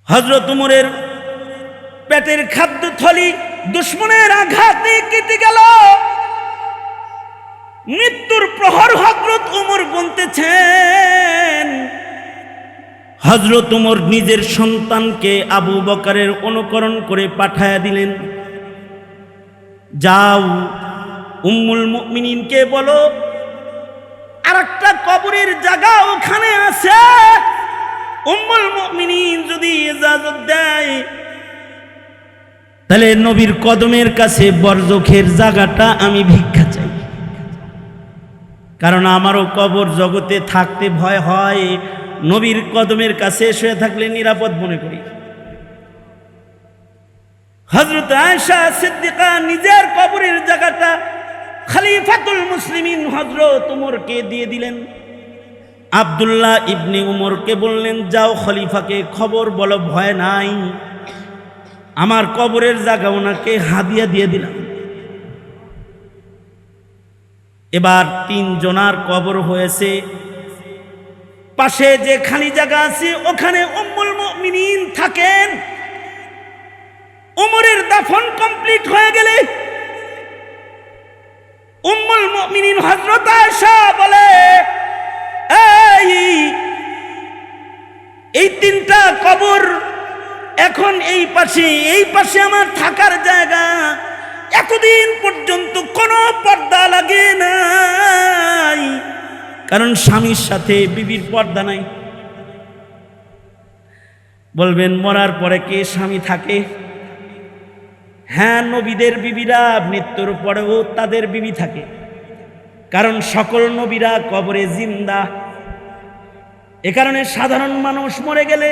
হযরত উমরের পেটের খাদ্যথলি দুশমনের আঘাতে কেটে গেল। মৃত্যুর প্রহর হযরত উমর বলতেছেন, হযরত উমর নিজের সন্তানকে আবু বকরের অনুকরণ করে পাঠায়া দিলেন, যাও উম্মুল মুমিনিনকে বলো আরেকটা কবরের জায়গা ওখানে আছে, উম্মুল মুমিনিন যদি ইজাজত দেয় তাহলে নবীর কদমের কাছে বরজখের জায়গাটা আমি ভিক্ষা চাই, কারণ আমারও কবর জগতে থাকতে ভয় হয়, নবীর কদমের কাছে শুয়ে থাকলে নিরাপদ মনে করি। হযরত আয়েশা সিদ্দিকা নিজের কবরের জায়গাটা খলিফাতুল মুসলিমিন হযরত উমরকে দিয়ে দিলেন। আব্দুল্লাহ ইবনে উমরকে বললেন, যাও খলিফাকে খবর বলো ভয় নাই, আমার কবরের জায়গা ওনাকে হাদিয়া দিয়ে দিলাম। এবার 3 জনার কবর হয়েছে, পাশে যে খালি জায়গা আছে ওখানে উম্মুল মুমিনিন থাকেন। উমরের দাফন কমপ্লিট হয়ে গেলে উম্মুল মুমিনিন হযরত আয়েশা বলে, এই 3টা কবর এখন এই পাশে আমার থাকার জায়গা, এতদিন পর্যন্ত কোনো পর্দা লাগে নাই, কারণ স্বামীর সাথে বিবির পর্দা নাই। বলবেন মরার পরে কে স্বামী থাকে? হ্যাঁ, নবীদের বিবিরা মৃত্যুর পরেও তাদের বিবি থাকে, কারণ সকল নবীরা কবরে জিন্দা। এ কারণে সাধারণ মানুষ মরে গেলে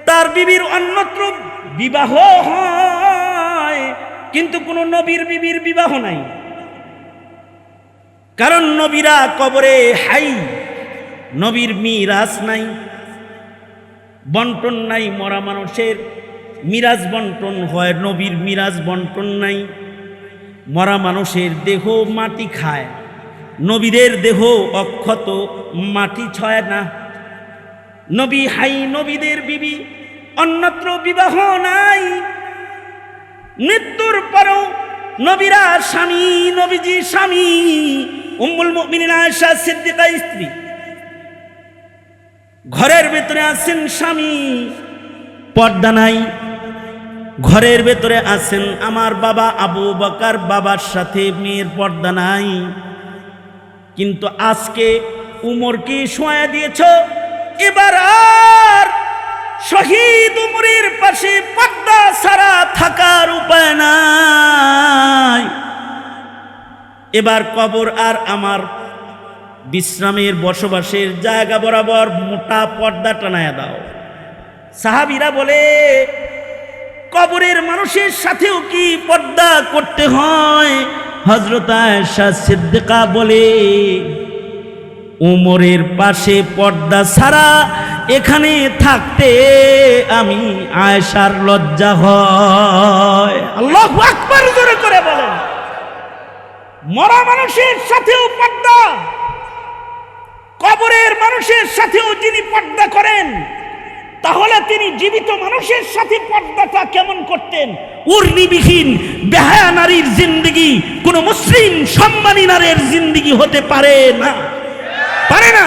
তার বিবির অন্যত্র বিবাহ হয়, কিন্তু কোনো নবীর বিবির বিবাহ নাই, কারণ নবীরা কবরে হাই, নবীর মিরাজ নাই, বন্টন নাই। মরা মানুষের মিরাজ বন্টন হয়, নবীর মিরাজ বন্টন নাই। মরা মানুষের দেহ মাটি খায়, নবীদের দেহ অক্ষত, মাটি ছয় না। নবী হাই, নবীদের বিবি, অন্যত্র বিবাহ নাই। মৃত্যুর পরেও নবীরা স্বামী, নবীজি স্বামী। উম্মুল মুমিনিন আয়েশা সিদ্দিকা স্ত্রী, ঘরের ভেতরে আছেন স্বামী, পর্দা নাই। ঘরের ভেতরে আছেন আমার বাবা আবু বকর, বাবার সাথে মেয়ের পর্দা নাই। কিন্তু আজকে উমরকে শোয়া দিয়েছ, এবার আর শহীদ উমরের পাশে পর্দা ছাড়া থাকার উপায় নাই। এবার কবর আর আমার বিশ্রামের বসবাসের জায়গা বরাবর মোটা পর্দা টানায়া দাও। সাহাবীরা বলে, কবরের মানুষের সাথেও কি পর্দা করতে হয়? হযরত আয়েশা সিদ্দিকা বলে, উমরের পাশে পর্দা ছাড়া এখানে থাকতে আমি আয়েশার লজ্জা হয়। আল্লাহু আকবার জোরে করে বলেন। মরা মানুষের সাথেও পর্দা, কবরের মানুষের সাথেও যিনি পর্দা করেন, তাহলে তিনি জীবিত মানুষের সাথে পর্দাটা কেমন করতেন? উর্নিবিহীন বেহায়া নারীর জিন্দেগি কোন মুসলিম সম্মানী নারীর জিন্দেগি হতে পারে না, পারে না।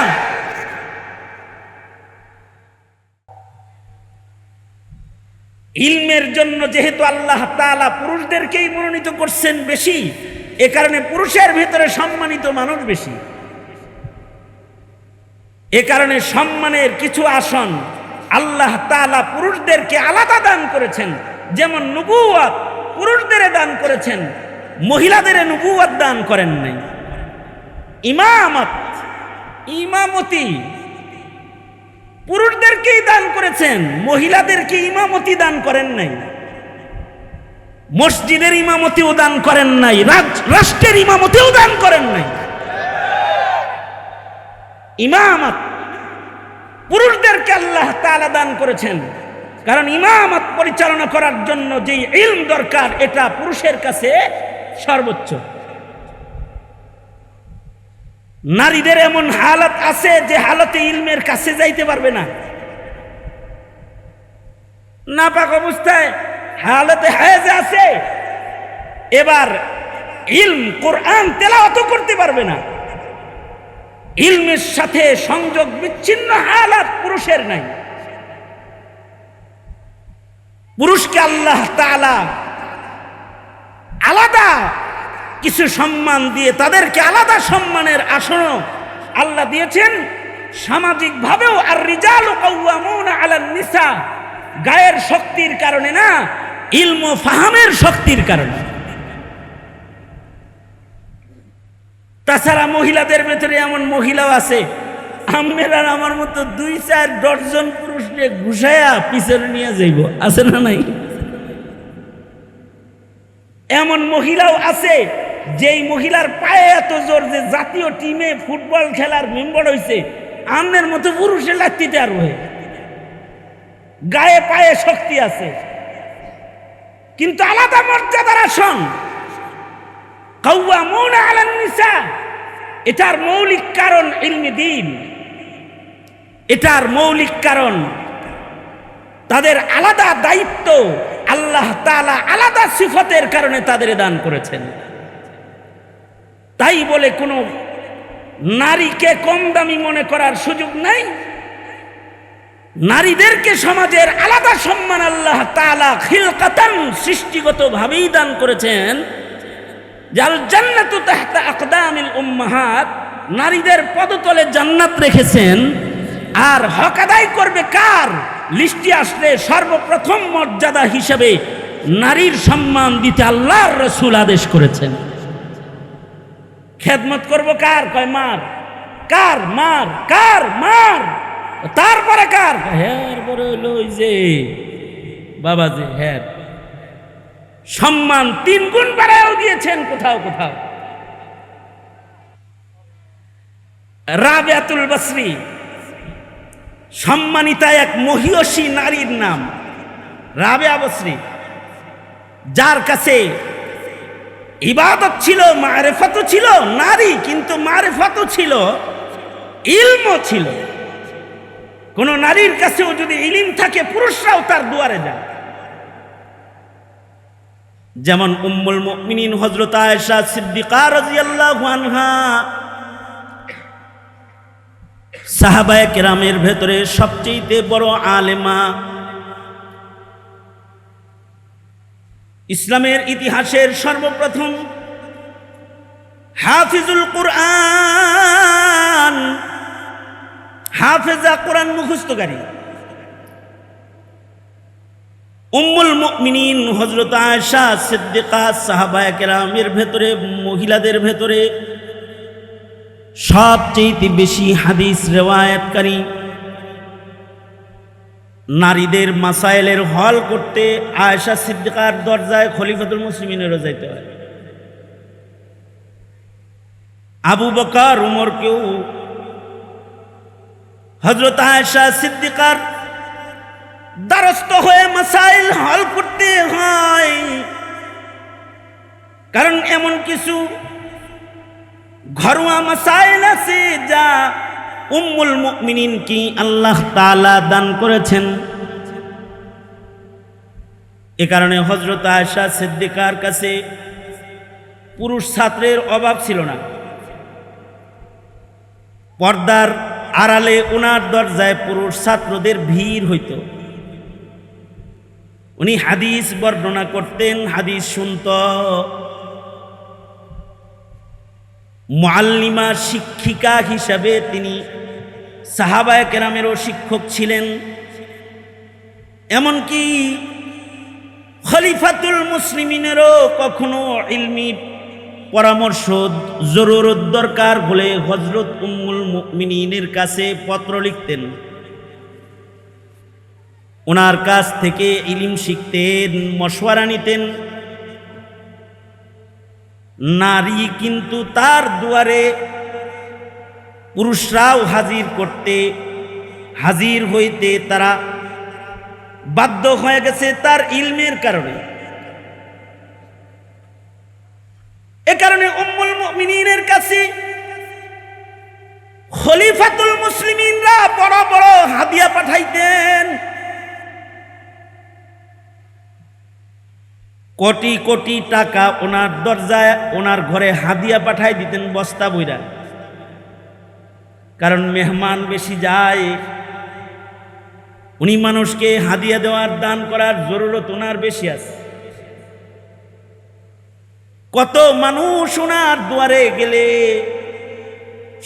ইলমের জন্য যেহেতু আল্লাহ তাআলা পুরুষদেরকেই মনোনীত করছেন বেশি, এ কারণে পুরুষের ভিতরে সম্মানিত মানুষ বেশি। এ কারণে সম্মানের কিছু আসন আল্লাহ তাআলা পুরুষদেরকে আলাদা দান করেছেন। যেমন নবুয়ত পুরুষদের দান করেছেন, মহিলাদের নবুয়ত দান করেন নাই। ইমামতি পুরুষদেরকেই দান করেছেন, মহিলাদেরকে ইমামতি দান করেন নাই। মসজিদের ইমামতিও দান করেন নাই, রাষ্ট্রের ইমামতিও দান করেন নাই। ইমামত পুরুষদেরকে আল্লাহ তাআলা দান করেছেন, কারণ ইমামত পরিচালনা করার জন্য যে ইলম দরকার এটা পুরুষের কাছে সর্বোচ্চ। নারীদের এমন হালত আছে যে হালতে ইলমের কাছে যাইতে পারবে না। নাপাক অবস্থায় হালতে হায়েজে আছে, এবার ইলম কোরআন তেলাওয়াত করতে পারবে না। ইলমের সাথে সংযোগ বিচ্ছিন্ন হালাত পুরুষের নাই। পুরুষকে আল্লাহ তাআলা আলাদা কিছু সম্মান দিয়ে তাদেরকে আলাদা সম্মানের আসন আল্লাহ দিয়েছেন। সামাজিক ভাবেও আর রিজালু কাওয়ামুনা আলান নিসা, গায়ের শক্তির কারণে না, ইলম ও ফাহামের শক্তির কারণে। তাছাড়া মহিলাদের ভেতরে এমন মহিলাও আছে, আমরা আমার মতো 2-4 ডজন পুরুষ নিয়ে ঘুষায়া পিছনে নিয়ে যাইব, আছে না নাই? এমন মহিলাও আছে যেই মহিলার পায়ে এত জোর যে জাতীয় টিমে ফুটবল খেলার মেম্বার হয়েছে, আমনের মতো পুরুষের লাত্তিতে আর হয়ে গায়ে পায়ে শক্তি আছে, কিন্তু আলাদা মর্যাদার আসন। কাওয়ামুনা আলান নিসা, এটার মৌলিক কারণ ইলমে দ্বীন। এটার মৌলিক কারণ তাদের আলাদা দায়িত্ব, আল্লাহ তাআলা আলাদা সিফতের কারণে তাদের দান করেছেন। তাই বলে কোনো নারীকে কম দামি মনে করার সুযোগ নাই। নারীদেরকে সমাজের আলাদা সম্মান আল্লাহ তাআলা খিলকাতান সৃষ্টিগতভাবেই দান করেছেন। জাল জান্নাতু তাহতা আকদামিল উম্মাহাত, নারীদের পদতলে জান্নাত রেখেছেন। আর হক আদায় করবে কার লিস্টে আসলে সর্বপ্রথম মর্যাদা হিসেবে নারীর সম্মান দিতে আল্লাহর রাসূল আদেশ করেছেন। খেদমত করব কার? কয় মার। কার? মার। কার? মার। তারপরে কার? হ্যার পরে হইল ওই যে বাবা যে হ্যার। সম্মান 3 গুণ বাড়ায়ও দিয়েছেন কোথাও কোথাও। রাবিয়াতুল বসরি সম্মানিতা এক মহিয়সী নারীর নাম রাবিয়া বসরি, যার কাছে ইবাদত ছিল, মারিফাতও ছিল, নারী কিন্তু মারিফাতও ছিল, ইলমও ছিল। কোন নারীর কাছেও যদি ইলম থাকে পুরুষরাও তার দুয়ারে যায়। যেমন উম্মুল মুমিনিন হযরত আয়েশা সিদ্দিকা রাদিয়াল্লাহু আনহা সাহাবায়ে কেরামের ভেতরে সবচেয়ে বড় আলেমা। ইসলামের ইতিহাসের সর্বপ্রথম হাফিজুল কুরআন, হাফেজা কোরআন মুখস্থকারী উম্মুল মুমিনিন হযরত আয়েশা সিদ্দিকা সাহাবায়ে কেরামের ভেতরে, মহিলাদের ভেতরে সবচেয়ে বেশি হাদিস রিওয়ায়াতকারী। নারীদের মাসাইলের হল করতে আয়েশা সিদ্দিকার দরজায় খলিফাতুল মুসলিমিনেরও যাইতে হয়। আবু বকর উমরকেও হযরত আয়েশা সিদ্দিকার দ্বারস্থ হয়ে মাসাইল হল করতে হয়। কারণ এমন কিছু ঘরোয়া মাসাইল আছে যা উম্মুল মুমিনিন কি আল্লাহ তাআলা দান করেছেন। এ কারণে হযরত আয়েশা সিদ্দিকার কাছে পুরুষ ছাত্রের অভাব ছিল না। পর্দার আড়ালে ওনার দরজায় পুরুষ ছাত্রদের ভিড় হইত। উনি হাদিস বর্ণনা করতেন, হাদিস শুনত। মুআল্লিমা শিক্ষিকা হিসাবে তিনি সাহাবায়ে কেরামেরও শিক্ষক ছিলেন। এমনকি খলিফাতুল মুসলিমিনেরও কখনো ইলমি পরামর্শ জরুরত দরকার হলে হযরত উম্মুল মুমিনিনের কাছে পত্র লিখতেন, ওনার কাছ থেকে ইলম শিখতেন, মশওয়ারা নিতেন। নারী কিন্তু তার দুয়ারে পুরুষরাও হাজির হইতে তারা বাধ্য হয়ে গেছে তার ইলমের কারণে। এ কারণে উম্মুল মুমিনিনের কাছে খলিফাতুল মুসলিমিনরা বড় বড় হাদিয়া পাঠাইতেন। কোটি কোটি টাকা ওনার দরজায় ওনার ঘরে হাদিয়া পাঠায় দিতেন বস্তা বইরা, কারণ মেহমান বেশি যায়, উনি মানুষকে হাদিয়া দেওয়ার দান করার জরুরত ওনার বেশি আছে। কত মানুষ ওনার দুয়ারে গেলে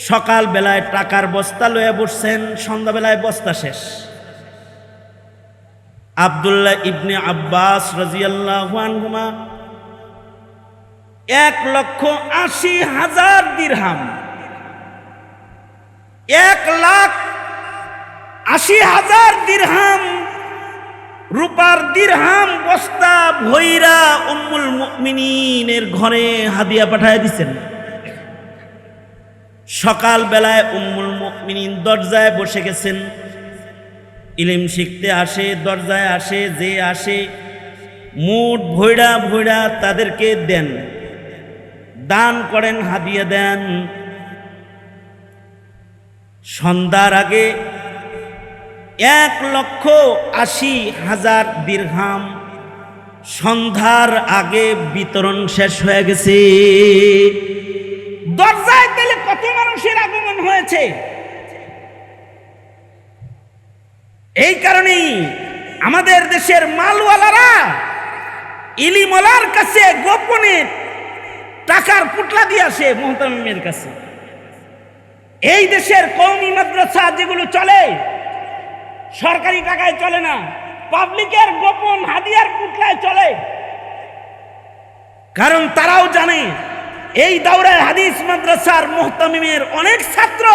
সকাল বেলায় টাকার বস্তা লয়ে বসছেন, সন্ধ্যাবেলায় বস্তা শেষ। আব্দুল্লাহ ইবনে আব্বাস রাদিয়াল্লাহু আনহুমা 1,80,000 দিরহাম, 1,80,000 দিরহাম রূপার দিরহাম বস্তা ভৈরা উম্মুল মুমিনিনের ঘরে হাদিয়া পাঠায় দিছেন। সকাল বেলায় উম্মুল মুমিনিন দরজায় বসে গেছেন, ইলম শিখতে আসে, দরজায় আসে, যে আসে মুঠ ভৈরা ভৈরা তাদেরকে দেন, দান করেন, হাদিয়া দেন। সন্ধ্যার আগে 1,80,000 দিরহাম সন্ধ্যার আগে বিতরণ শেষ হয়ে গেছে। দরজায় গেলে কত মানুষের আগমন হয়েছে। এই কারণেই আমাদের দেশের মালওয়ালারা ইলিমওয়ালার কাছে গোপনে টাকার পুটলা দিয়ে আসে মুহতামিমের কাছে। এই দেশের কওমি মাদ্রাসা যেগুলো চলে সরকারি টাকায় চলে না, পাবলিকের গোপন হাদিয়ার পুটলায় চলে। কারণ তারাও জানে এই দাওরায়ে হাদিস মাদ্রাসার মুহতামিমের অনেক ছাত্র,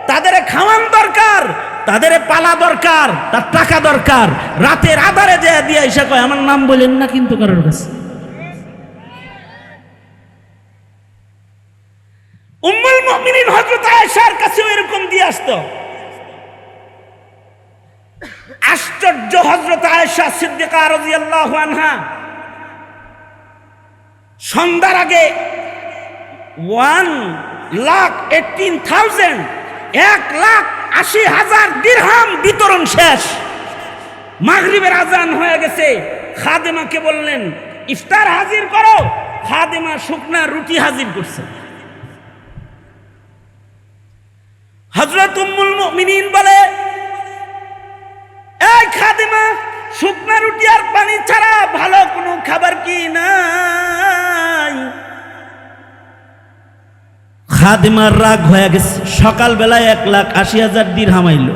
তাদের খাওয়ান দরকার, তাদের পালা দরকার, তার টাকা দরকার। রাতের আধারে যে দিয়ে এসে কয় আমার নাম বলেন না কিন্তু কারোর কাছে। উম্মুল মুমিনিন হযরত আয়েশার কাছেও এরকম দিয়ে আসতো। আশ্চর্য, হযরত আয়েশা সিদ্দিকা রাদিয়াল্লাহু আনহা সন্ধ্যার আগে 1,18,000 1,80,000 দিরহাম বিতরণ শেষ। মাগরিবের আজান হয়ে গেছে, খাদেমাকে বললেন ইফতার হাজির করো। খাদেমা শুকনা রুটি হাজির করছে। হযরত উম্মুল মুমিনিন বলে, এই খাদেমা, শুকনা রুটি আর পানি ছাড়া ভালো কোনো খাবার কি নাই? খাদেমার রাগ হয়ে গেছে। সকালবেলায় 1,80,000 দিরহাম আইল,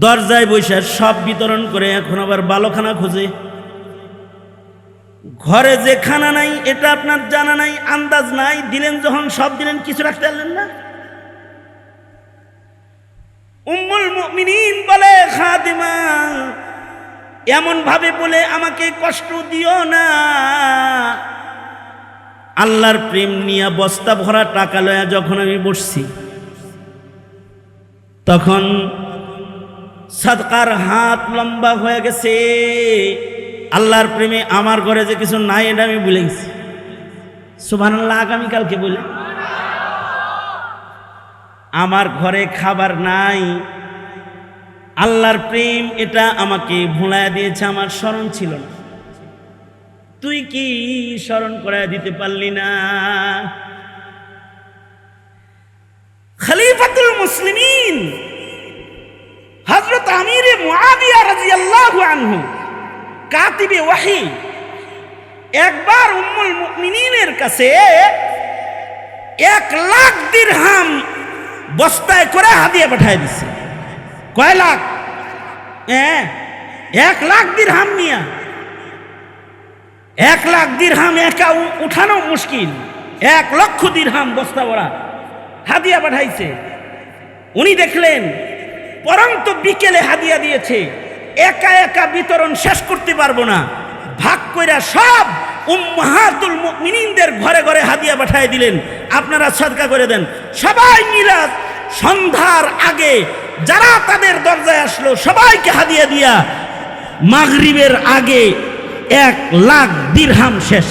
দরজায় বসে সব বিতরণ করে এখন আবার ভালো খানা খোঁজে। ঘরে যে খানা নাই এটা আপনার জানা নাই, আন্দাজ নাই, দিলেন যখন সব দিলেন, কিছু রাখতে পারলেন না। উম্মুল মুমিনিন বলে, খাদেমা এমন ভাবে বলে আমাকে কষ্ট দিও না। আল্লাহর প্রেম নিয়ে বস্তা ভরা টাকা লয়া যখন আমি বসছি, তখন সাদকার হাত লম্বা হয়ে গেছে। আল্লাহর প্রেমে আমার ঘরে যে কিছু নাই এটা আমি ভুলে গেছি। সুবহানাল্লাহ। আগামীকালকে বলে আমার ঘরে খাবার নাই, আল্লাহর প্রেম এটা আমাকে ভুলাইয়া দিয়েছে, আমার স্মরণ ছিল না। তুই কি স্মরণ করায় দিতে পারলি না? খলিফাতুল মুসলিমিন হযরত আমিরে মুআবিয়া রাদিয়াল্লাহু আনহু কাতিবে ওয়াহি একবার উম্মুল মুমিনিনের কাছে 1,00,000 দিরহাম বস্তায় করে হাদিয়া পাঠিয়ে দিছে। কয় লাখ? 1,00,000 দিরহাম নিয়া 1,00,000 দিরহাম একা উঠানো মুশকিল। 1,00,000 দিরহাম বস্তা ভরা হাদিয়া পাঠাইছে। উনি দেখলেন পরন্ত বিকেলে হাদিয়া দিয়েছে, একা একা বিতরণ শেষ করতে পারবো না, ভাগ কইরা সব উম্মাহাতুল মুমিনিনদের ঘরে ঘরে হাদিয়া পাঠিয়ে দিলেন, আপনারা সদকা করে দেন। সবাই মিলে সন্ধ্যার আগে যারা তাদের দরজায় আসলো সবাইকে হাদিয়া দিয়া মাগরিবের আগে 1,00,000 দিরহাম শেষ,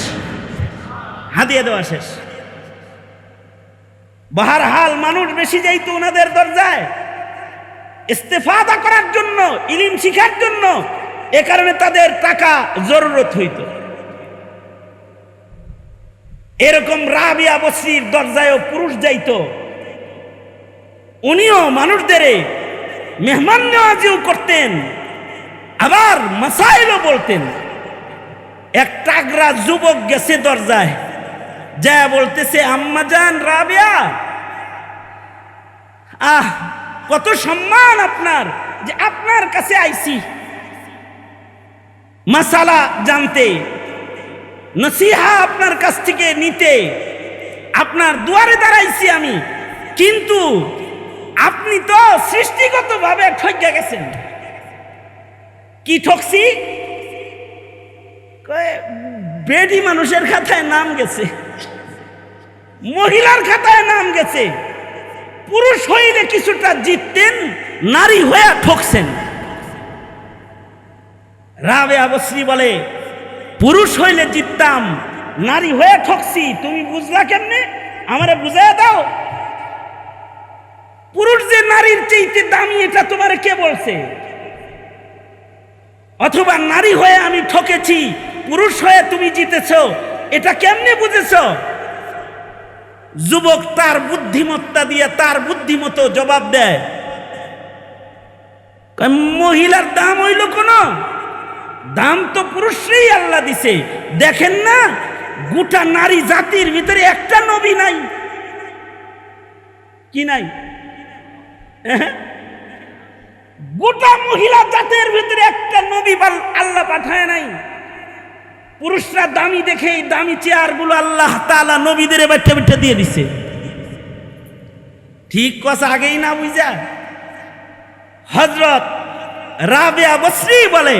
হাদিয়া দেওয়া শেষ। বাহারহাল মানুষ বেশি যাইত ওনাদের দরজায় ইস্তেফাদা করার জন্য, ইলম শিখার জন্য। এ কারণে তাদের টাকা জরুরত হইত। এরকম রাবিয়া বসরির দরজায়ও পুরুষ যাইত, উনিও মানুষদের মেহমান নেওয়াজিও করতেন, আবার মাসাইলও বলতেন। এক টাগরা যুবক গেছে দরজায়, যা বলতেছে, আম্মাজান রাবিয়া, কত সম্মান আপনার যে আপনার কাছে আইছি মাসালা জানতে, নসিহা আপনার কাছ থেকে নিতে, আপনার দুয়ারে দাঁড়াইছি আমি, কিন্তু আপনি তো সৃষ্টিগতভাবে ঠকে গেছেন। কি ঠকছি? বেডি মানুষের খাতায় নাম গেছে, মহিলার খাতায় নাম গেছে, পুরুষ হইলে কিছুটা জিততেন, নারী হয়ে ঠকছেন। রাবিয়া বসরি বলে, পুরুষ হইলে জিততাম, নারী হয়ে ঠকছি, তুমি বুঝলা কেমনে? আমারে বুঝাইয়া দাও। পুরুষ যে নারীর চাইতে দামি এটা তোমারে কে বলছে? অথবা নারী হয়ে আমি ঠকেছি, পুরুষ হয়ে তুমি জিতেছ, এটা কেমনে বুঝেছ? যুবক তার বুদ্ধিমত্তা দিয়ে তার বুদ্ধিমতো জবাব দেয়, মহিলার দাম হইল কোন দাম? তো পুরুষই আল্লাহ দিছে। দেখেন না, গোটা নারী জাতির ভিতরে একটা নবী নাই। কি নাই? গোটা মহিলা জাতির ভিতরে একটা নবী আল্লাহ পাঠায় নাই। পুরুষরা দামি দেখে দামি চেয়ার গুলো আল্লাহ তাআলা নবীদের বাইঠা বাইঠা দিয়ে দিছে। ঠিক কথা আগেই না বুঝা? হযরত রাবিয়া বসরি বলে,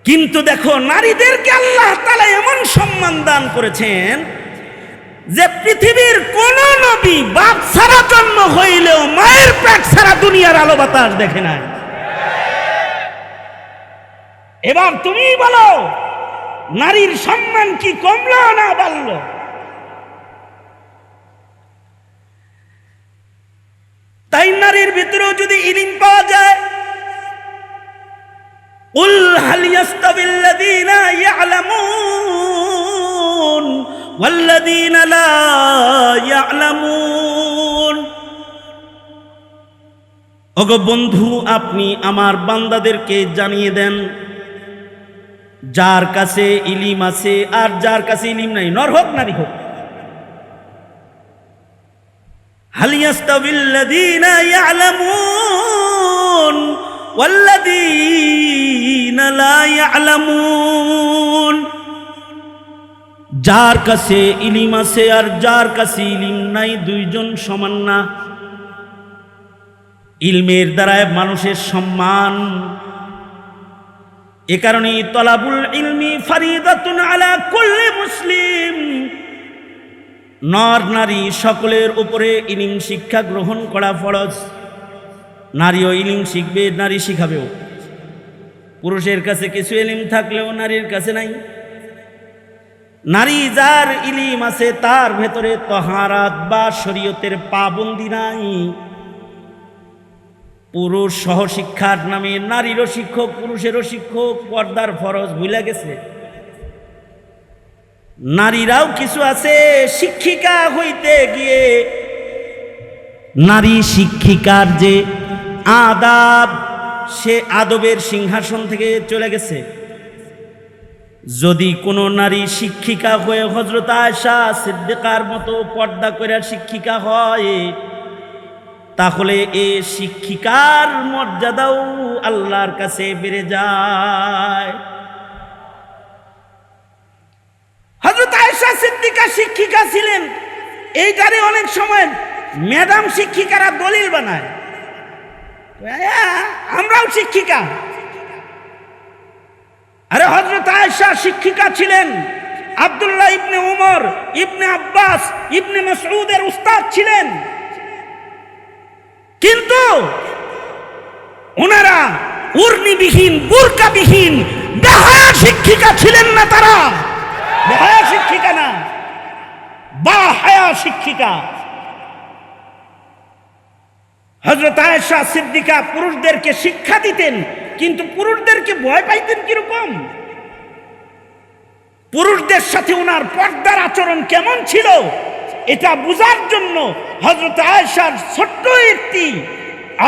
কিন্তু দেখো নারীদেরকে আল্লাহ তাআলা এমন সম্মান দান করেছেন যে পৃথিবীর কোন নবী বাপ ছাড়া জন্ম হইলেও মায়ের পেট ছাড়া দুনিয়ার আলো বাতাস দেখে নাই। এবার তুমি বলো, নারীর সম্মান কি কমলো না বাড়লো? তাই নারীর ভিতরেও যদি ইলম পাওয়া যায়, কুল হাল ইয়াস্তাবিল্লাযীনা ইয়া'লামুন ওয়াল্লাযীনা লা ইয়া'লামুন। ওগো বন্ধু, আপনি আমার বান্দাদেরকে জানিয়ে দেন, যার কাছে ইলিম আছে আর যার কাছে ইলিম নাই, নর হোক নারী হোক, হাল ইয়াস্তাবিল্লাযীনা ইয়া'লামুন ওয়াল্লাযীনা লা ইয়া'লামুন। যার কাছে ইলিম আছে আর যার কাছে ইলিম নাই, দুইজন সমান না। ইলমের দ্বারায় মানুষের সম্মান। এ কারণে তলাবুল ইলমি ফারিদাতুন আলা কুল্লি মুসলিম, নর নারী সকলের উপরে ইলম শিক্ষা গ্রহণ করা ফরজ। নারীও ইলম শিখবে, নারী শিখাবেও। পুরুষের কাছে কিছু ইলম থাকলেও নারীর কাছে নাই। নারী যার ইলম আছে তার ভেতরে তাহারাত বা শরীয়তের পাবন্দি নাই। পুরুষ সহশিক্ষার নামে নারীরও শিক্ষক পুরুষেরও শিক্ষক, পর্দার ফরজ ভুলে গেছে। নারীরাও কিছু আছে, শিক্ষিকা হইতে গিয়ে নারী শিক্ষিকার যে আদাব, সে আদবের সিংহাসন থেকে চলে গেছে। যদি কোনো নারী শিক্ষিকা হয়ে হযরত আয়েশা সিদ্দিকার মতো পর্দা করে শিক্ষিকা হয়, তাহলে এই শিক্ষিকার মর্যাদাও আল্লাহর কাছে বেড়ে যায়। হযরত আয়েশা সিদ্দিকা শিক্ষিকা ছিলেন, এইটারে অনেক সময় ম্যাডাম শিক্ষিকারা দলিল বানায়, আমরাও শিক্ষিকা। আরে হযরত আয়েশা শিক্ষিকা ছিলেন, আব্দুল্লাহ ইবনে উমর, ইবনে আব্বাস, ইবনে মাসউদের উস্তাদ ছিলেন, কিন্তু ওনারা উর্নিবিহীন বুরকাবিহীন বেহায়া শিক্ষিকা ছিলেন না। তারা বেহায়া শিক্ষিকা না, বাহায়া শিক্ষিকা। হযরত আয়েশা সিদ্দিকা পুরুষদেরকে শিক্ষা দিতেন, কিন্তু পুরুষদেরকে ভয় পাইতেন কিরকম? পুরুষদের সাথে ওনার পর্দার আচরণ কেমন ছিল এটা বোঝার জন্য হযরত আয়েশার ছোট্ট একটি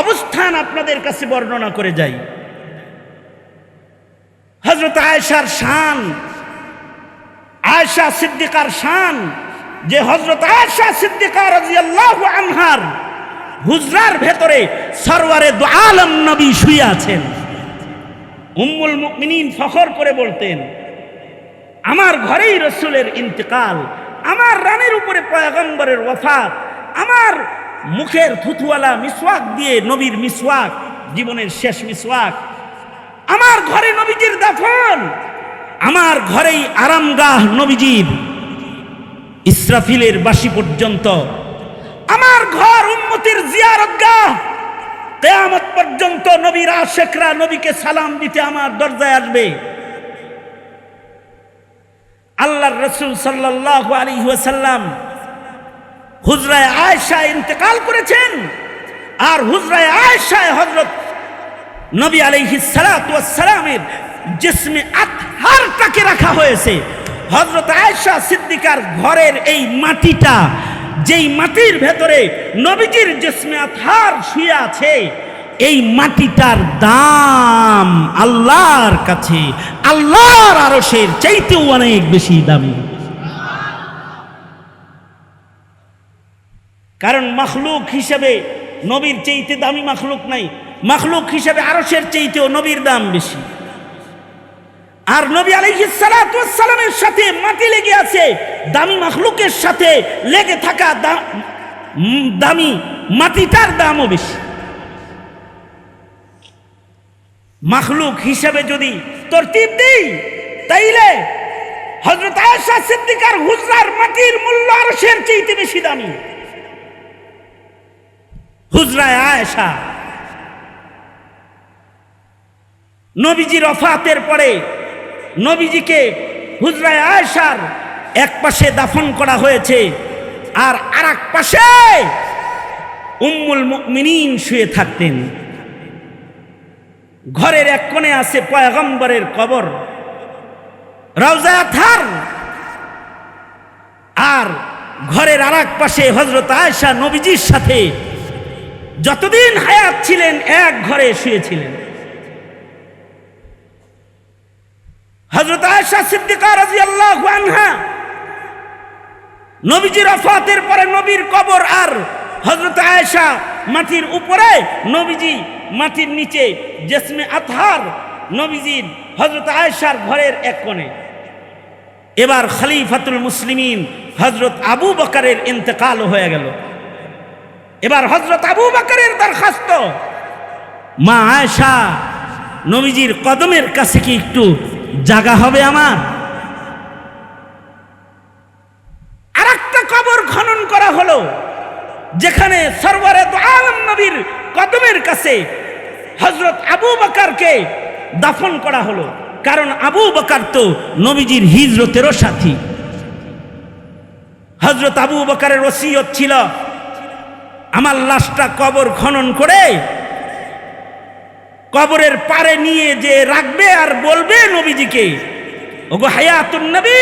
অবস্থান আপনাদের কাছে বর্ণনা করে যাই। হযরত আয়েশার শান, আয়েশা সিদ্দিকার শান, যে হযরত আয়েশা সিদ্দিকা রাদিয়াল্লাহু আনহার হুজরার ভেতরে সরওয়ারে দু আলম নবী শুয়ে আছেন। উম্মুল মুমিনিন ফখর করে বলতেন, আমার ঘরেই রাসূলের ইন্তেকাল, আমার রানের উপরে পয়গম্বরের ওয়াফাত, আমার মুখের থুথুওয়ালা মিসওয়াক দিয়ে নবীর মিসওয়াক, জীবনের শেষ মিসওয়াক, আমার ঘরে নবীজির দাফন, আমার ঘরেই আরামগাহ নবীজির ইসরাফিলের বাঁশি পর্যন্ত, আমার ঘর উম্মতের জিয়ারতগাহ, কিয়ামত পর্যন্ত নবীর আশিকরা নবীকে সালাম দিতে আমার দরজায় আসবে। আল্লাহর রাসূল সাল্লাল্লাহু আলাইহি ওয়াসাল্লাম হুজরায়ে আয়েশা ইন্তেকাল করেছেন, আর হুজরায়ে আয়েশায় হযরত নবী আলাইহিস সালাতু ওয়াস সালামের জিসমে আতহারটাকে রাখা হয়েছে। হযরত আয়েশা সিদ্দিকার ঘরের এই মাটিটা, যেই মাটির ভেতরে নবীজির জিসমে আতহার শুয়ে আছে, এই মাটিটার দাম আল্লাহর কাছে আল্লাহর আরশের চাইতেও অনেক বেশি দামি। কারণ মাখলুক হিসেবে নবীর চাইতে দামি মাখলুক নাই, মাখলুক হিসেবে আরশের চাইতেও নবীর দাম বেশি। আর নবী আলাইহিস সালাতু ওয়াস সালামের সাথে মাটি লেগে আছে, দামি মাখলুকের সাথে লেগে থাকা দামি মাটিটার দামও বেশি। মাখলুক হিসেবে যদি তরতিব দিই, তাইলে হযরত আয়েশা সিদ্দিকার হুজরার মাটির মূল্য আরশের চাইতে বেশি দামি। হুজরায়ে আয়েশা নবীজির ওফাতের পরে নবীজিকে হুজরায়ে আয়েশার এক পাশে দাফন করা হয়েছে, আর আরেক পাশে উম্মুল মুমিনিন শুয়ে থাকতেন। ঘরের এক কোণে আছে পয়গম্বরের কবর, রওজা আতহার, আর ঘরের আরেক পাশে হযরত আয়েশা নবীজির সাথে যতদিন হায়াত ছিলেন এক ঘরে শুয়েছিলেন। হযরত আয়েশা সিদ্দিকা রাদিয়াল্লাহু আনহা নবীজির ওফাতের পরে নবীর কবর, আর হযরত আয়েশা মাটির উপরে, নবীজি মাটির নিচে জিসমে আতহার নবীজির হযরত আয়েশার ঘরের এক কোণে। এবার খলিফাতুল মুসলিমিন হযরত আবু বকরের ইন্তেকাল হয়ে গেল। এবার হযরত আবু বকরের দরখাস্ত, মা আয়েশা, নবীজির কদমের কাছে কি একটু জায়গা হবে আমার? আরেকটা কবর খনন করা হলো, যেখানে সরওয়ারে দু আলম নবীর কদমের কাছে হযরত আবু বকরকে দাফন করা হলো। কারণ আবু বকর তো নবীজির হিজরতেরও সাথী। হযরত আবু বকরের ওসিয়ত ছিল, আমার লাশটা কবর খনন করে কবরের পারে নিয়ে যে রাখবে আর বলবে নবীজিকে, ওগো হায়াতুন নবী,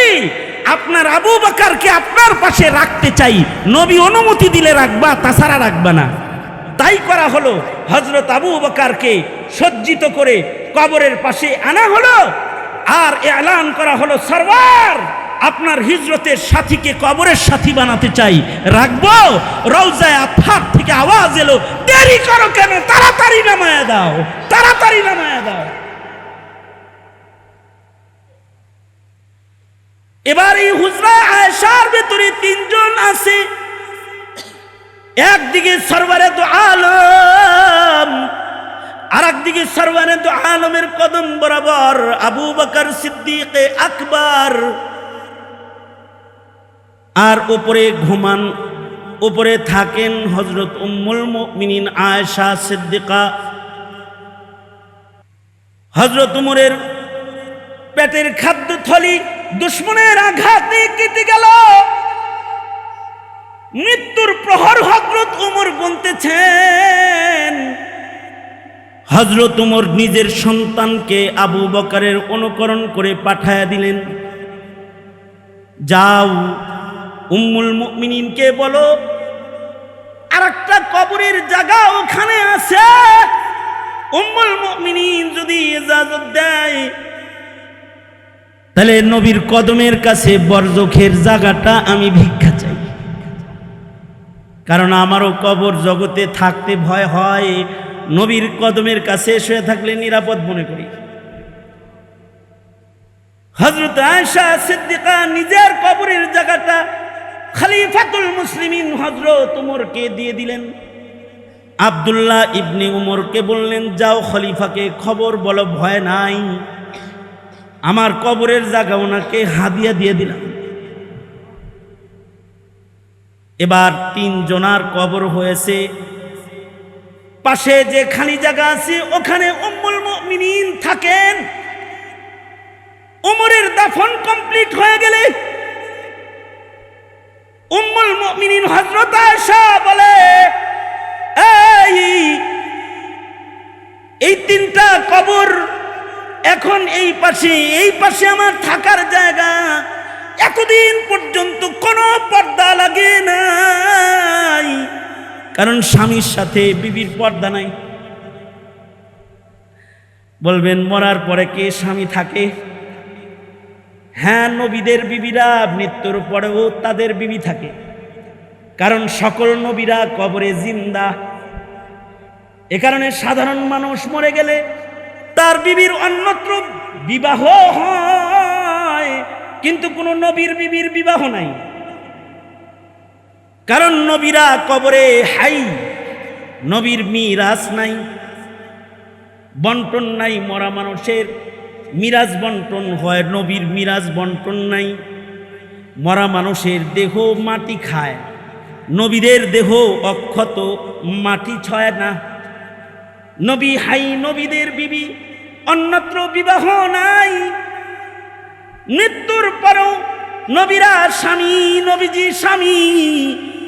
আপনার আবু বকরকে আপনার পাশে রাখতে চাই, নবী অনুমতি দিলে রাখবা, তাছাড়া রাখবা না। তাই করা হলো, হযরত আবু বকরকে সজ্জিত করে কবরের পাশে আনা হলো, আর এলান করা হলো, সরওয়ার, আপনার হিজরতের সাথীকে কবরের সাথী বানাতে চাই, রাখবো? রওজায়ে আতহার থেকে আওয়াজ এলো, দেরি করো কেন, তাড়াতাড়ি নামায়া দাও, তাড়াতাড়ি নামায়া দাও। এবার এই হুজরা আয়েশার ভেতরে তিনজন আছে, একদিকে সরওয়ারে দু আলম, আর একদিকে সরওয়ারে দু আলমের কদম বরাবর আবু বকর সিদ্দিক আকবর, আর উপরে ঘুমান, উপরে থাকেন হযরত উম্মুল মুমিনিন আয়েশা সিদ্দিকা। হযরত উমরের পেটের খাদ্য থলি দুশ্মনের আঘাতে কেটে গেল, মৃত্যুর প্রহর হযরত ওমর গুনতেছেন। হযরত ওমর নিজের সন্তানকে আবু বকরের অনুকরণ করে পাঠায়া দিলেন, যাও উম্মুল মুমিনিনকে বলো আরেকটা কবরের জায়গা ওখানে আছে, উম্মুল মুমিনিন যদি ইজাজত দেয় তাহলে নবীর কদমের কাছে বরজখের জায়গাটা আমি ভিক্ষা চাই, কারণ আমারও কবর জগতে থাকতে ভয় হয়, নবীর কদমের কাছে শুয়ে থাকলে নিরাপদ মনে করি। হযরত আয়েশা সিদ্দিকা নিজের কবরের জায়গাটা খলিফাতুল মুসলিমিন হযরত ওমরকে দিয়ে দিলেন। আব্দুল্লাহ ইবনে উমরকে বললেন, যাও খলিফাকে খবর বলো ভয় নাই, আমার কবরের জায়গা ওনাকে হাদিয়া দিয়ে দিলাম। এবার 3 জনার কবর হয়েছে, পাশে যে খালি জায়গা আছে ওখানে উম্মুল মুমিনিন থাকেন। ওমরের দাফন কমপ্লিট হয়ে গেলে উম্মুল মুমিনিন হযরত আয়েশা বলে, এই 3টা কবর এখন এই পাশে আমার থাকার জায়গা, এতদিন পর্যন্ত কোনো পর্দা লাগে নাই, কারণ স্বামীর সাথে বিবির পর্দা নাই। বলবেন মরার পরে কে স্বামী থাকে? হ্যাঁ, নবীদের বিবিরা মৃত্যুর পরেও তাদের বিবি থাকে, কারণ সকল নবীরা কবরে জিন্দা। এ কারণে সাধারণ মানুষ মরে গেলে তার বিবির অন্যত্র বিবাহ হয়, কিন্তু কোনো নবীর বিবির বিবাহ নাই, কারণ নবীরা কবরে হাই, নবীর মিরাজ নাই, বন্টন নাই। মরা মানুষের মিরাজ বন্টন হয়, নবীর মিরাজ বন্টন নাই। মরা মানুষের দেহ মাটি খায়, নবীদের দেহ অক্ষত, মাটি ছয় না। নবী হাই, নবীদের বিবি অন্যত্র বিবাহ নাই। মৃত্যুর পরেও নবীরা স্বামী, নবীজি স্বামী।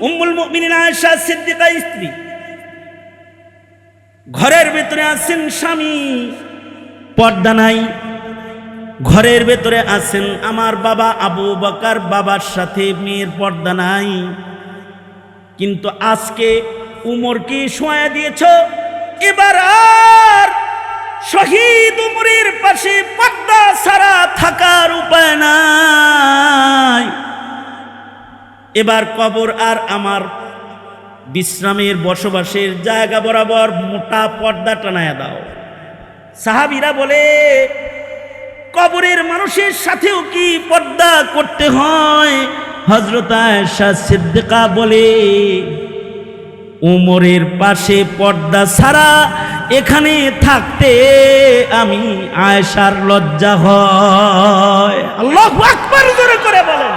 উম্মুল মুমিনিন আয়েশা সিদ্দিকা স্ত্রী, ঘরের ভেতরে আছেন স্বামী, পর্দা নাই। ঘরের ভেতরে আছেন আমার বাবা আবু বকর, বাবার সাথে মেয়ের পর্দা নাই। কিন্তু আজকে উমরকে শোয়া দিয়েছ, এবার আর শহীদ উমরের পাশে পর্দা ছাড়া থাকার উপায় নাই। এবার কবর আর আমার বিশ্রামের বসবাসের জায়গা বরাবর মোটা পর্দা টানায়া দাও। সাহাবীরা বলে, কবরের মানুষের সাথেও কি পর্দা করতে হয়? হযরত আয়েশা সিদ্দিকা বলে, উমরের পাশে পর্দা ছাড়া এখানে থাকতে আমি আয়েশার লজ্জা হয়। আল্লাহু আকবার জোরে করে বলেন।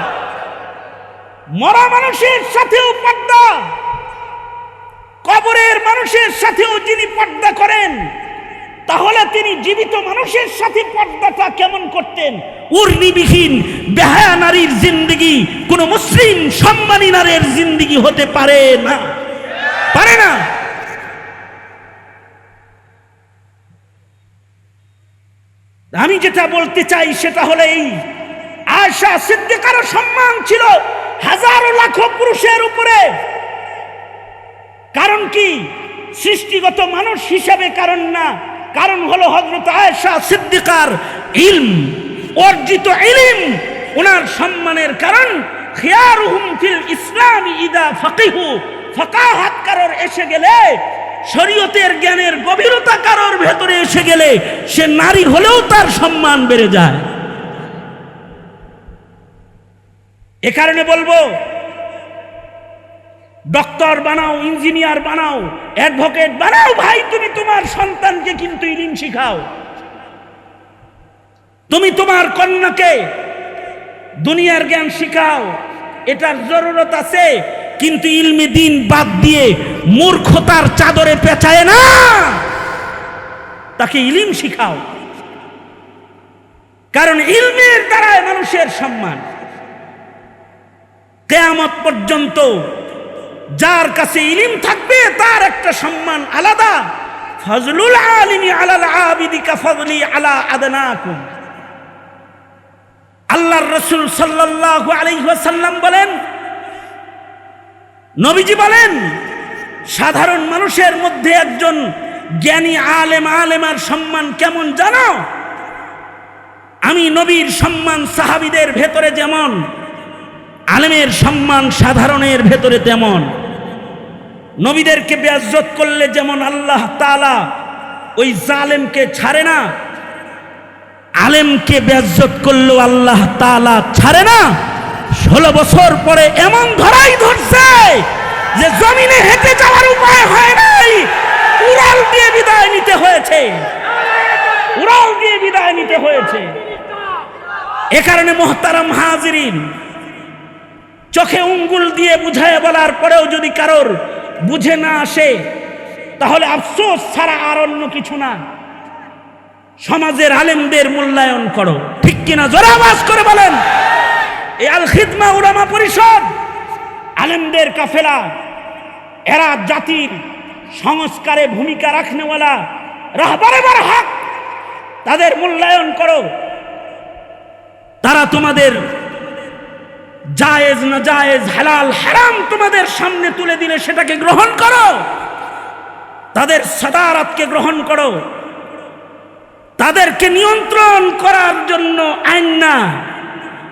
মরা মানুষের সাথেও পর্দা, কবরের মানুষের সাথেও যিনি পর্দা করেন, তাহলে তিনি জীবিত মানুষের সাথে পর্দাটা কেমন করতেন? উর্নিবিহীন বেহায়া নারীর জিন্দেগি কোন মুসলিম সম্মানী নারীর জিন্দেগি হতে পারে না, পারে না। আমি যেটা বলতে চাই সেটা হলো এই, আয়েশা সিদ্দিকার সম্মান ছিল হাজারো লাখো পুরুষের উপরে। কারণ কি? সৃষ্টিগত মানুষ হিসাবে কারণ না, কারণ হলো হযরত আয়েশা সিদ্দিকার ইলম, অর্জিত ইলম ওনার সম্মানের কারণ। খিয়ারুহুম ফিল ইসলাম ইদা ফাকিহু, ফাকাহাত কারোর এসে গেলে, শরীয়তের জ্ঞানের গভীরতা কারোর ভেতরে এসে গেলে, সে নারী হলেও তার সম্মান বেড়ে যায়। এ কারণে বলবো, ডক্টর বানাও, ইঞ্জিনিয়ার বানাও, অ্যাডভোকেট বানাও, ভাই তুমি তোমার সন্তানকে কিন্তু ইলম শিখাও। তুমি তোমার কন্যাকে দুনিয়ার জ্ঞান শিখাও, এটার জরুরত আছে, কিন্তু ইলমে দ্বীন বাদ দিয়ে মূর্খতার চাদরে পেঁচায় না, তাকে ইলম শিখাও। কারণ ইলমের দ্বারাই মানুষের সম্মান। কিয়ামত পর্যন্ত যার কাছে ইলম থাকবে তার একটা সম্মান আলাদা। ফজলুল আলিমি আলাল আবিদি কাফজলি আলা আদনাকুম। আল্লাহর রাসূল সাল্লাল্লাহু আলাইহি ওয়াসাল্লাম বলেন, নবীজি বলেন, সাধারণ মানুষের মধ্যে একজন জ্ঞানী আলেমার সম্মান কেমন জানো? আমি নবীর সম্মান সাহাবীদের ভেতরে যেমন, আলেমের সম্মান সাধারণের ভেতরে তেমন। নবীদেরকে বেইজ্জত করলে যেমন আল্লাহ তাআলা ওই জালেমকে ছাড়ে না, আলেমকে বেইজ্জত করলেও আল্লাহ তাআলা ছাড়ে না। 16 বছর পরে এমন ধরাই ধরছে যে জমিনে হেঁটে যাওয়ার উপায় হয় নাই, উড়াল দিয়ে বিদায় নিতে হয়েছে, উড়াল দিয়ে বিদায় নিতে হয়েছে। এ কারণে মুহতারাম হাজিরিন, চোখে আঙ্গুল দিয়ে বুঝায় বলার পরেও যদি কারোর বুঝে না আসে, তাহলে আফসোস ছাড়া আর অন্য কিছু না। সমাজের আলেমদের মূল্যায়ন করো, ঠিক কিনা? জোরে আওয়াজ করে বলেন। এই আল খিদমা উলামা পরিষদ, আলেমদের কাফেলা, এরা জাতির সংস্কারে ভূমিকা রাখনেওয়ালা রাহবারে বারহাক, তাদের মূল্যায়ন করো। তারা তোমাদের জায়েজ না জায়েজ, হালাল হারাম তোমাদের সামনে তুলে দিলে সেটাকে গ্রহণ করো, তাদের সাদারাতকে গ্রহণ করো। তাদেরকে নিয়ন্ত্রণ করার জন্য আইন না,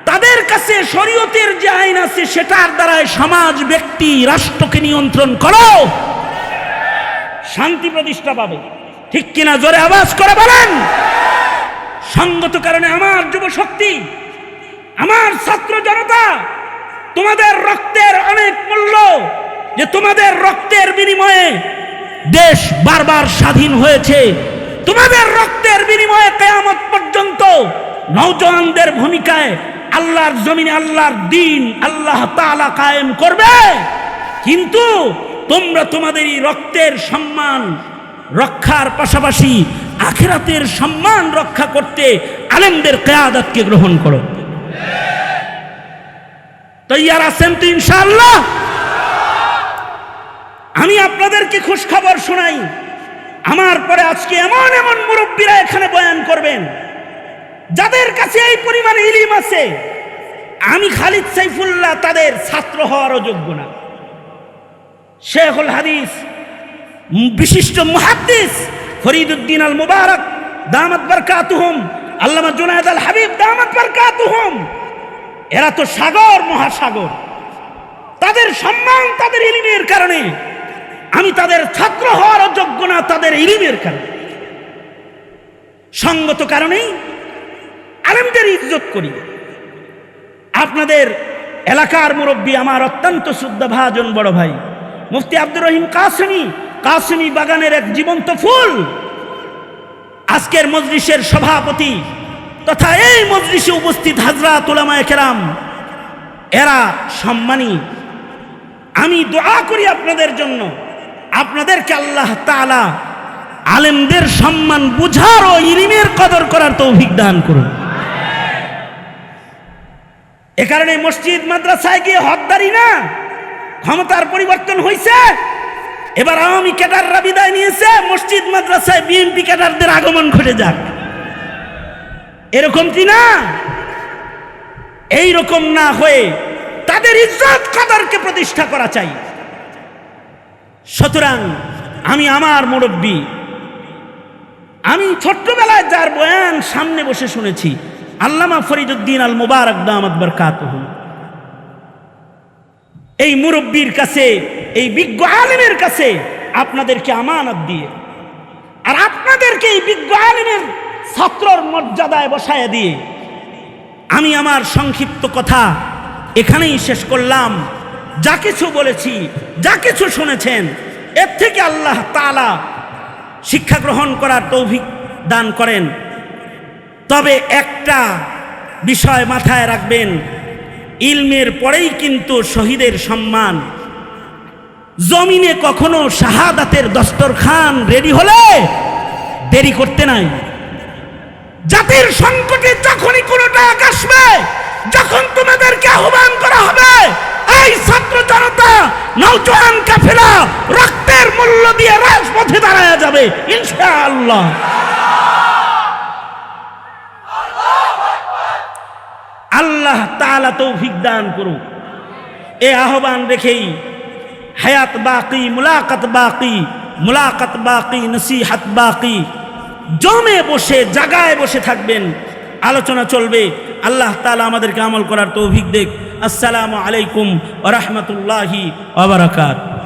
তাদের কাছে শরীয়তের যে আইন আছে সেটার দ্বারা সমাজ, ব্যক্তি, রাষ্ট্রকে নিয়ন্ত্রণ করো, শান্তি প্রতিষ্ঠা পাবে, ঠিক কিনা? জোরে আওয়াজ করে বলেন। সঙ্গত কারণে আমার যুব শক্তি, আমার ছাত্র জনতা, তোমাদের রক্তের অনেক মূল্য, যে তোমাদের রক্তের বিনিময়ে দেশ বারবার স্বাধীন হয়েছে, তোমাদের রক্তের বিনিময়ে কিয়ামত পর্যন্ত নওজওয়ানদের ভূমিকায় আল্লাহর জমিনে আল্লাহর দ্বীন আল্লাহ তাআলা কায়েম করবে। কিন্তু তোমরা তোমাদের এই রক্তের সম্মান রক্ষার পাশাপাশি আখিরাতের সম্মান রক্ষা করতে আলেমদের কিয়াদতকে গ্রহণ করো। তৈয়ার আছেন তো ইনশাআল্লাহ? আমি আপনাদেরকে খুশখবর শোনাই, আমার পরে আজকে এমন এমন মুরব্বীরা এখানে বয়ান করবেন যাদের কাছে এই পরিমাণ ইলম আছে, আমি খালিদ সাইফুল্লাহ তাদের ছাত্র হওয়ারও যোগ্য না। শেখুল হাদিস, বিশিষ্ট মুহাদ্দিস ফরিদউদ্দিন আল মুবারক দামাত বারকাতুহুম, আল্লামা জুনায়েদ আল হাবিব দামাত বারকাতুহুম, এরা তো সাগর, মহাসাগর। তাদের সম্মান তাদের ইলমের কারণে, আমি তাদের ছাত্র হওয়ার যোগ্য না তাদের ইলমের কারণে। সঙ্গত কারণেই আলেমদের ইজ্জত করি। আপনাদের এলাকার মুরব্বী, আমার অত্যন্ত শ্রদ্ধাভাজন বড় ভাই মুফতি আব্দুর রহিম কাসেমি বাগানের এক জীবন্ত ফুল, আজকের মজলিসের সভাপতি তথা এই মজলিসে উপস্থিত হযরত উলামায়ে কেরাম, এরা সম্মানী। আমি দোয়া করি আপনাদের জন্য, আপনাদেরকে আল্লাহ তাআলা আলেমদের সম্মান বুঝার ও ইলমের কদর করার তৌফিক দান করুন। এ কারণে মসজিদ মাদ্রাসায় গিয়ে হকদারি না, ক্ষমতার পরিবর্তন হয়েছে, এবার আওয়ামী ক্যাডাররা বিদায় নিয়েছে, মসজিদ মাদ্রাসায় বিএনপি ক্যাডারদের আগমন ঘটে যাক, এরকম কি না? এইরকম না হয়ে তাদের ইজ্জত কদরকে প্রতিষ্ঠা করা চাই। সুতরাং আমি আমার মুরব্বী, আমি ছোট্টবেলায় যার বয়ান সামনে বসে শুনেছি, আল্লামা ফরিদউদ্দিন আল মুবারক দামাত বারকাতুহু, এই মুরব্বীর কাছে, এই বিজ্ঞ আলেমের কাছে আপনাদেরকে আমানত দিয়ে, আর আপনাদেরকে এই বিজ্ঞ আলেমের ছাত্রর মর্যাদায় বসায় দিয়ে আমি আমার সংক্ষিপ্ত কথা এখানেই শেষ করলাম। যা কিছু বলেছি, যা কিছু শুনেছেন, এর থেকে আল্লাহ তাআলা শিক্ষা গ্রহণ করার তৌফিক দান করেন। তবে একটা বিষয় মাথায় রাখবেন, ইলমের পরেই কিন্তু শহীদের সম্মান। জমিনে কখনো শাহাদাতের দস্তরখান রেডি হলে দেরি করতে নাই। জাতির সংকটে যখনই কোনো ডাক আসবে, যখন তোমাদেরকে আহ্বান করা হবে, এই এই ছাত্র জনতা নওজোয়ান কাফেলা রক্তের মূল্য দিয়ে রাজপথে দাঁড়ায় যাবে ইনশাআল্লাহ। আল্লাহ তাআলা তৌফিক দান করুন। এ আহ্বান রেখেই হায়াত বাকি, মুলাকাত বাকি, মুলাকাত বাকি, নসিহত বাকি। জমে বসে জায়গায় বসে থাকবেন, আলোচনা চলবে। আল্লাহ তাআলা আমাদেরকে আমল করার তৌফিক দেক। আসসালামু আলাইকুম ওয়া রাহমাতুল্লাহি ওয়া বারাকাতুহু।